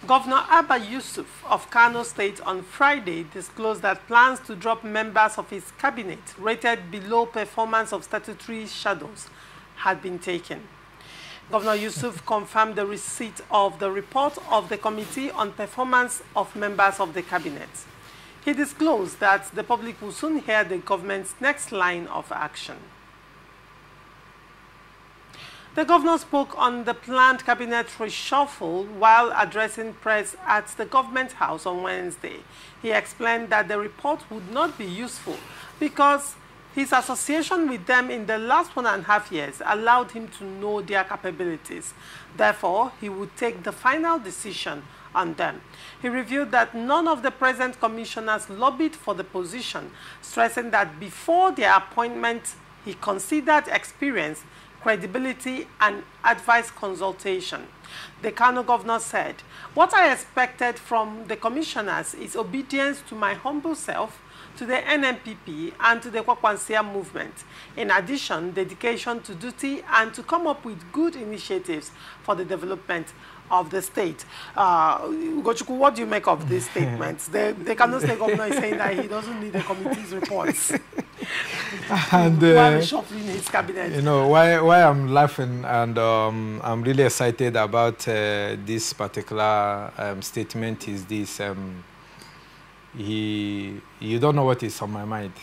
Governor Abba Yusuf of Kano State on Friday disclosed that plans to drop members of his cabinet rated below performance of statutory shadows had been taken. Governor Yusuf confirmed the receipt of the report of the Committee on Performance of Members of the Cabinet. He disclosed that the public will soon hear the government's next line of action. The governor spoke on the planned cabinet reshuffle while addressing press at the government house on Wednesday. He explained that the report would not be useful because his association with them in the last 1.5 years allowed him to know their capabilities. Therefore, he would take the final decision on them. He revealed that none of the present commissioners lobbied for the position, stressing that before their appointment, he considered experience, credibility, and advice consultation. The Kano governor said, "What I expected from the commissioners is obedience to my humble self, to the NNPP, and to the Kwakwansia movement. In addition, dedication to duty and to come up with good initiatives for the development of the state." Ugochukwu, what do you make of these statements? The Kano State governor is saying that he doesn't need the committee's reports. And while shuffling his cabinet. You know, why I'm laughing and I'm really excited about this particular statement is this. You don't know what is on my mind.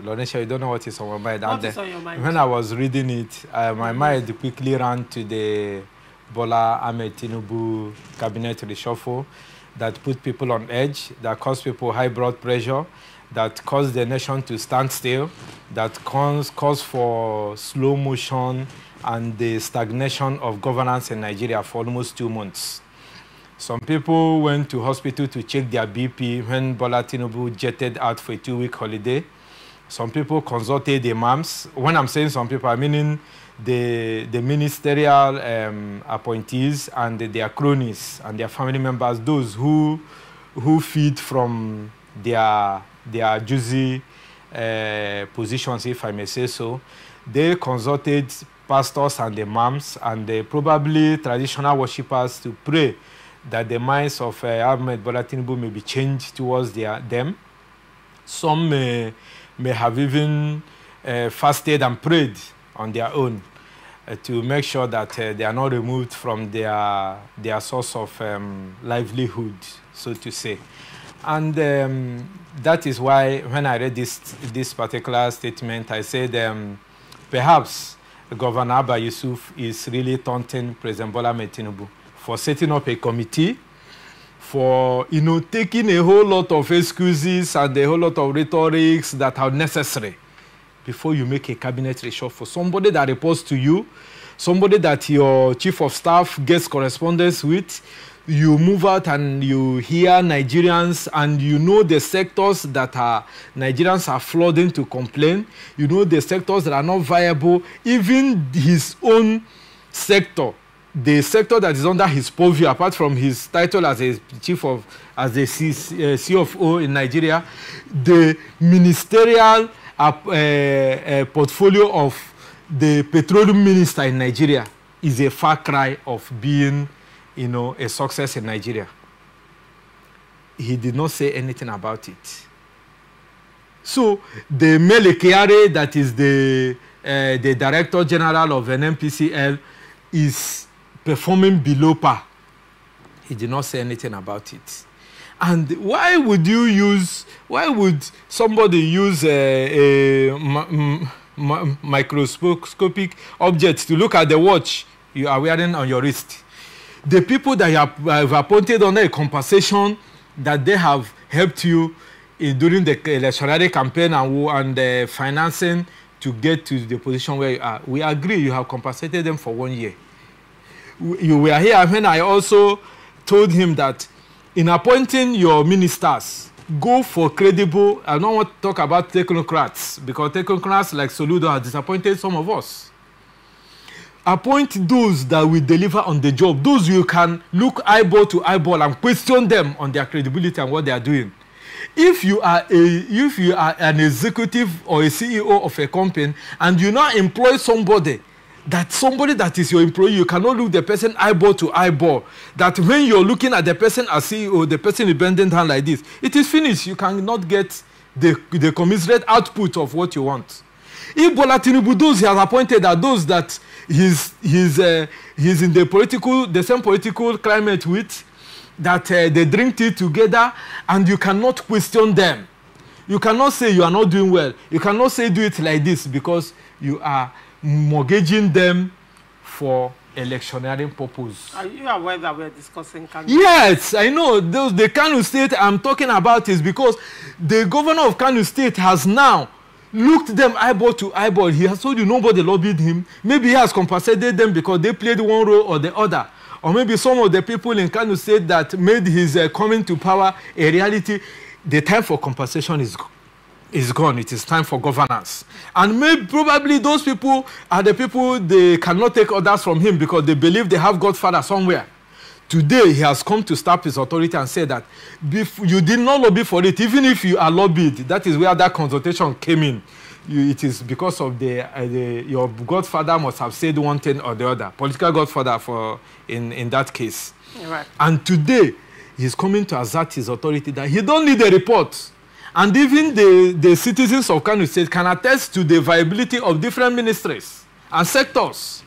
Lonesha, you don't know what is on my mind. What is on your mind? When I was reading it, my mind quickly ran to the Bola Ahmed Tinubu cabinet reshuffle that put people on edge, that caused people high blood pressure, that caused the nation to stand still, that caused for slow motion and the stagnation of governance in Nigeria for almost 2 months. Some people went to hospital to check their BP when Bola Tinubu jetted out for a 2-week holiday. Some people consulted imams. When I'm saying some people, I'm meaning the ministerial appointees and their cronies and their family members, those who feed from their juicy positions, if I may say so. They consulted pastors and imams and probably traditional worshippers to pray that the minds of Ahmed Bola Tinubu may be changed towards them. Some may have even fasted and prayed on their own to make sure that they are not removed from their source of livelihood, so to say. And that is why when I read this particular statement, I said perhaps Governor Abba Yusuf is really taunting President Bola Ahmed Tinubu for setting up a committee, for taking a whole lot of excuses and a whole lot of rhetorics that are necessary before you make a cabinet reshuffle. Somebody that reports to you, somebody that your chief of staff gets correspondence with, you move out and you hear Nigerians and you know the sectors that Nigerians are flooding to complain. You know the sectors that are not viable. Even his own sector, the sector that is under his purview, apart from his title as a CFO in Nigeria, the ministerial portfolio of the petroleum minister in Nigeria is a far cry of being, a success in Nigeria. He did not say anything about it. So the Mele Kyari, that is the Director General of NNPCL, is performing below par. He did not say anything about it. And why would somebody use a microscopic object to look at the watch you are wearing on your wrist? The people that you have appointed under a compensation that they have helped you during the electionary campaign and financing to get to the position where you are. We agree you have compensated them for 1 year. You were here when I also told him that in appointing your ministers, go for credible. I don't want to talk about technocrats because technocrats like Soludo have disappointed some of us. Appoint those that will deliver on the job, those you can look eyeball to eyeball and question them on their credibility and what they are doing. If you are an executive or a CEO of a company and you now employ somebody that somebody that is your employee, you cannot look the person eyeball to eyeball. That when you're looking at the person as CEO, the person is bending down like this, it is finished. You cannot get the commensurate output of what you want. If Bola Tinubu, those he has appointed are those that he's in the same political climate with, that they drink tea together, and you cannot question them. You cannot say you are not doing well. You cannot say do it like this, because you are mortgaging them for electioneering purpose. Are you aware that we're discussing Kano? Yes, I know. The Kano State I'm talking about is because the governor of Kano State has now looked them eyeball to eyeball. He has told you nobody lobbied him. Maybe he has compensated them because they played one role or the other. Or maybe some of the people in Kano State that made his coming to power a reality. The time for compensation is gone. It is time for governance. And maybe probably those people are the people they cannot take orders from him because they believe they have Godfather somewhere. Today, he has come to stop his authority and say that you did not lobby for it. Even if you are lobbied, that is where that consultation came in. It is because of your Godfather must have said one thing or the other. Political Godfather in that case. Right. And today, he's coming to assert his authority that he don't need a report. And even the citizens of Kano State can attest to the viability of different ministries and sectors.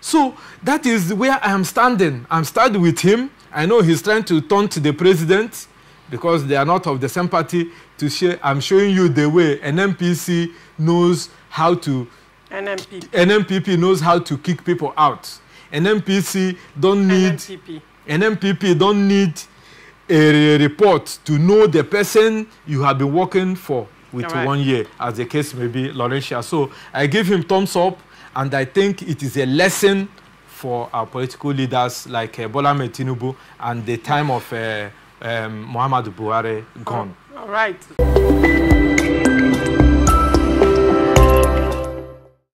So that is where I am standing. I'm standing with him. I know he's trying to turn to the president because they are not of the same party to share. I'm showing you the way an NPC knows how to... NMPP knows how to kick people out. An NPC don't need... An NPP don't need a report to know the person you have been working for with 1 year, as the case may be, Laurentia. So I give him thumbs up, and I think it is a lesson for our political leaders like Bola Ahmed Tinubu and the time of Muhammadu Buhari gone. All right.